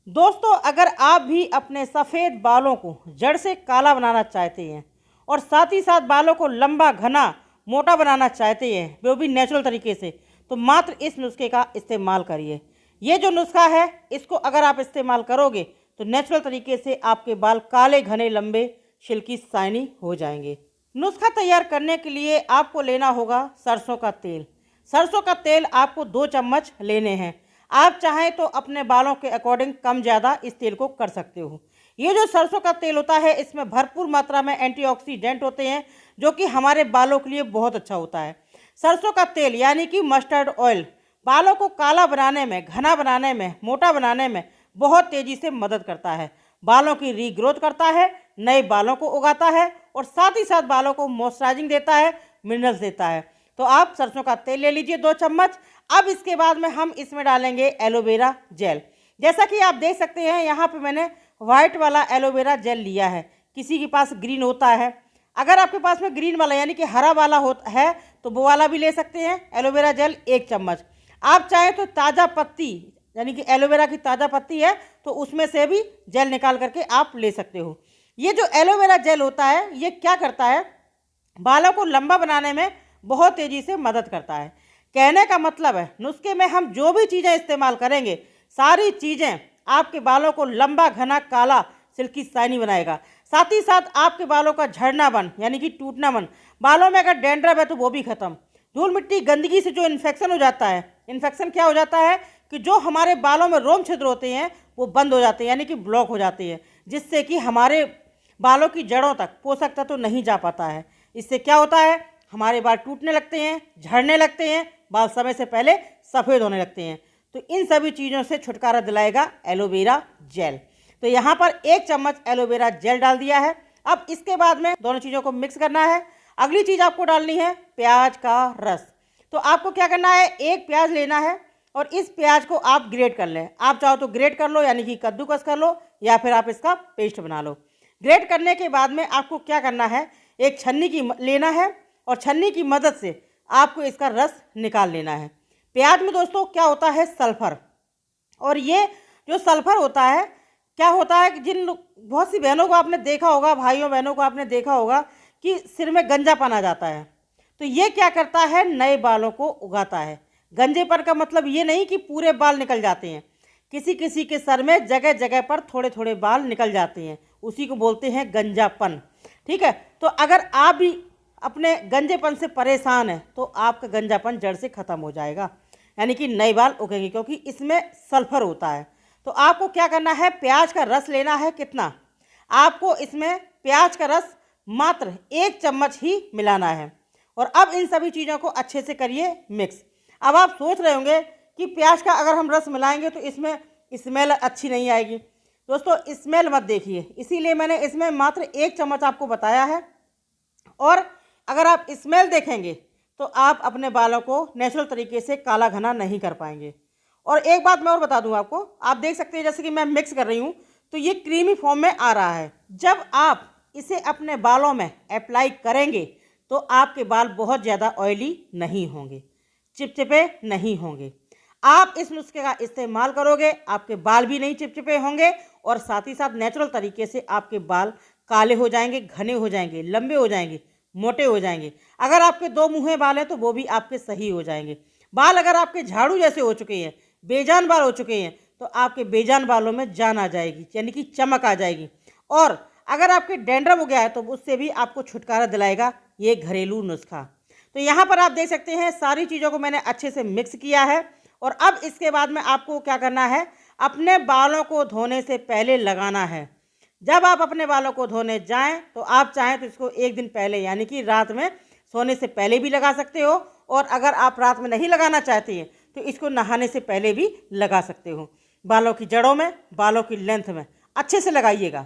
दोस्तों, अगर आप भी अपने सफ़ेद बालों को जड़ से काला बनाना चाहते हैं और साथ ही साथ बालों को लंबा, घना, मोटा बनाना चाहते हैं, वो भी नेचुरल तरीके से, तो मात्र इस नुस्खे का इस्तेमाल करिए। ये जो नुस्खा है, इसको अगर आप इस्तेमाल करोगे तो नेचुरल तरीके से आपके बाल काले, घने, लंबे, सिल्की, शाइनी हो जाएंगे। नुस्खा तैयार करने के लिए आपको लेना होगा सरसों का तेल। सरसों का तेल आपको 2 चम्मच लेने हैं। आप चाहें तो अपने बालों के अकॉर्डिंग कम ज़्यादा इस तेल को कर सकते हो। ये जो सरसों का तेल होता है, इसमें भरपूर मात्रा में एंटीऑक्सीडेंट होते हैं, जो कि हमारे बालों के लिए बहुत अच्छा होता है। सरसों का तेल यानी कि मस्टर्ड ऑयल बालों को काला बनाने में, घना बनाने में, मोटा बनाने में बहुत तेज़ी से मदद करता है। बालों की रीग्रोथ करता है, नए बालों को उगाता है और साथ ही साथ बालों को मॉइस्चराइजिंग देता है, मिनरल्स देता है। तो आप सरसों का तेल ले लीजिए 2 चम्मच। अब इसके बाद में हम इसमें डालेंगे एलोवेरा जेल। जैसा कि आप देख सकते हैं, यहाँ पे मैंने वाइट वाला एलोवेरा जेल लिया है। किसी के पास ग्रीन होता है, अगर आपके पास में ग्रीन वाला यानी कि हरा वाला होता है तो वो वाला भी ले सकते हैं। एलोवेरा जेल 1 चम्मच। आप चाहें तो ताज़ा पत्ती यानी कि एलोवेरा की ताज़ा पत्ती है तो उसमें से भी जेल निकाल करके आप ले सकते हो। ये जो एलोवेरा जेल होता है, ये क्या करता है, बालों को लंबा बनाने में बहुत तेज़ी से मदद करता है। कहने का मतलब है, नुस्खे में हम जो भी चीज़ें इस्तेमाल करेंगे, सारी चीज़ें आपके बालों को लंबा, घना, काला, सिल्की, शाइनी बनाएगा। साथ ही साथ आपके बालों का झड़ना बन यानी कि टूटना बन, बालों में अगर डैंड्रफ है तो वो भी खत्म। धूल मिट्टी गंदगी से जो इन्फेक्शन हो जाता है, इन्फेक्शन क्या हो जाता है कि जो हमारे बालों में रोम छिद्र होते हैं वो बंद हो जाते हैं यानी कि ब्लॉक हो जाते हैं, जिससे कि हमारे बालों की जड़ों तक पोषक तत्व नहीं जा पाता है। इससे क्या होता है, हमारे बाल टूटने लगते हैं, झड़ने लगते हैं, बाल समय से पहले सफ़ेद होने लगते हैं। तो इन सभी चीज़ों से छुटकारा दिलाएगा एलोवेरा जेल। तो यहाँ पर 1 चम्मच एलोवेरा जेल डाल दिया है। अब इसके बाद में दोनों चीज़ों को मिक्स करना है। अगली चीज़ आपको डालनी है प्याज का रस। तो आपको क्या करना है, 1 प्याज लेना है और इस प्याज को आप ग्रेट कर लें। आप चाहो तो ग्रेट कर लो यानी कि कद्दूकस कर लो, या फिर आप इसका पेस्ट बना लो। ग्रेट करने के बाद में आपको क्या करना है, एक छन्नी की लेना है और छन्नी की मदद से आपको इसका रस निकाल लेना है। प्याज में दोस्तों क्या होता है, सल्फ़र। और ये जो सल्फ़र होता है, क्या होता है कि बहुत सी बहनों को आपने देखा होगा, भाइयों बहनों को आपने देखा होगा कि सिर में गंजापन आ जाता है। तो ये क्या करता है, नए बालों को उगाता है। गंजेपन का मतलब ये नहीं कि पूरे बाल निकल जाते हैं, किसी किसी के सर में जगह जगह पर थोड़े थोड़े बाल निकल जाते हैं, उसी को बोलते हैं गंजापन। ठीक है, तो अगर आप भी अपने गंजेपन से परेशान हैं तो आपका गंजापन जड़ से ख़त्म हो जाएगा, यानी कि नए बाल उगेंगे, क्योंकि इसमें सल्फ़र होता है। तो आपको क्या करना है, प्याज का रस लेना है। कितना, आपको इसमें प्याज का रस मात्र 1 चम्मच ही मिलाना है। और अब इन सभी चीज़ों को अच्छे से करिए मिक्स। अब आप सोच रहे होंगे कि प्याज का अगर हम रस मिलाएंगे तो इसमें स्मेल अच्छी नहीं आएगी। दोस्तों, स्मेल मत देखिए, इसीलिए मैंने इसमें मात्र 1 चम्मच आपको बताया है। और अगर आप स्मेल देखेंगे तो आप अपने बालों को नेचुरल तरीके से काला घना नहीं कर पाएंगे। और एक बात मैं और बता दूं आपको, आप देख सकते हैं जैसे कि मैं मिक्स कर रही हूं तो ये क्रीमी फॉर्म में आ रहा है। जब आप इसे अपने बालों में अप्लाई करेंगे तो आपके बाल बहुत ज़्यादा ऑयली नहीं होंगे, चिपचिपे नहीं होंगे। आप इस नुस्खे का इस्तेमाल करोगे, आपके बाल भी नहीं चिपचिपे होंगे और साथ ही साथ नेचुरल तरीके से आपके बाल काले हो जाएंगे, घने हो जाएंगे, लंबे हो जाएंगे, मोटे हो जाएंगे। अगर आपके 2 मुँहे बाल हैं तो वो भी आपके सही हो जाएंगे। बाल अगर आपके झाड़ू जैसे हो चुके हैं, बेजान बाल हो चुके हैं, तो आपके बेजान बालों में जान आ जाएगी, यानी कि चमक आ जाएगी। और अगर आपके डैंड्रफ हो गया है तो उससे भी आपको छुटकारा दिलाएगा ये घरेलू नुस्खा। तो यहाँ पर आप देख सकते हैं सारी चीज़ों को मैंने अच्छे से मिक्स किया है। और अब इसके बाद में आपको क्या करना है, अपने बालों को धोने से पहले लगाना है। जब आप अपने बालों को धोने जाएं तो आप चाहें तो इसको 1 दिन पहले यानी कि रात में सोने से पहले भी लगा सकते हो, और अगर आप रात में नहीं लगाना चाहते हैं तो इसको नहाने से पहले भी लगा सकते हो। बालों की जड़ों में, बालों की लेंथ में अच्छे से लगाइएगा,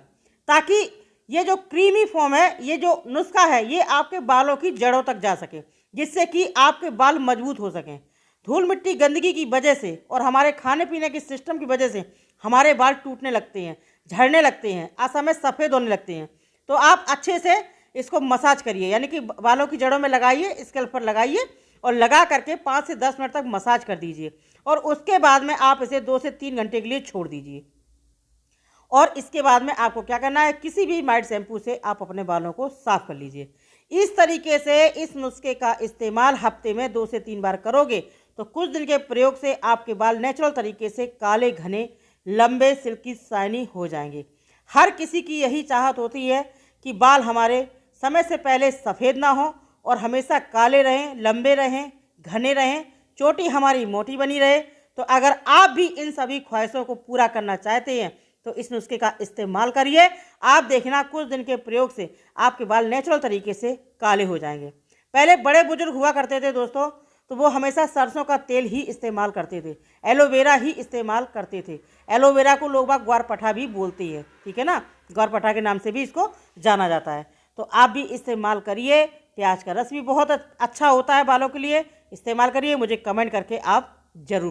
ताकि ये जो क्रीमी फॉर्म है, ये जो नुस्खा है, ये आपके बालों की जड़ों तक जा सके, जिससे कि आपके बाल मजबूत हो सकें। धूल मिट्टी गंदगी की वजह से और हमारे खाने पीने के सिस्टम की वजह से हमारे बाल टूटने लगते हैं, झड़ने लगते हैं, असमय सफ़ेद होने लगते हैं। तो आप अच्छे से इसको मसाज करिए, यानी कि बालों की जड़ों में लगाइए, स्कैल्प पर लगाइए और लगा करके 5 से 10 मिनट तक मसाज कर दीजिए। और उसके बाद में आप इसे 2 से 3 घंटे के लिए छोड़ दीजिए। और इसके बाद में आपको क्या करना है, किसी भी माइल्ड शैम्पू से आप अपने बालों को साफ कर लीजिए। इस तरीके से इस नुस्खे का इस्तेमाल हफ्ते में 2 से 3 बार करोगे तो कुछ दिन के प्रयोग से आपके बाल नेचुरल तरीके से काले, घने, लंबे, सिल्की, शाइनी हो जाएंगे। हर किसी की यही चाहत होती है कि बाल हमारे समय से पहले सफ़ेद ना हो और हमेशा काले रहें, लंबे रहें, घने रहें, चोटी हमारी मोटी बनी रहे। तो अगर आप भी इन सभी ख्वाहिशों को पूरा करना चाहते हैं तो इस नुस्खे का इस्तेमाल करिए। आप देखना कुछ दिन के प्रयोग से आपके बाल नेचुरल तरीके से काले हो जाएंगे। पहले बड़े बुजुर्ग हुआ करते थे दोस्तों, तो वो हमेशा सरसों का तेल ही इस्तेमाल करते थे, एलोवेरा ही इस्तेमाल करते थे। एलोवेरा को लोग बाग ग्वारपठा भी बोलती है, ठीक है ना, ग्वारपठा के नाम से भी इसको जाना जाता है। तो आप भी इस्तेमाल करिए। प्याज का रस भी बहुत अच्छा होता है बालों के लिए, इस्तेमाल करिए। मुझे कमेंट करके आप ज़रूर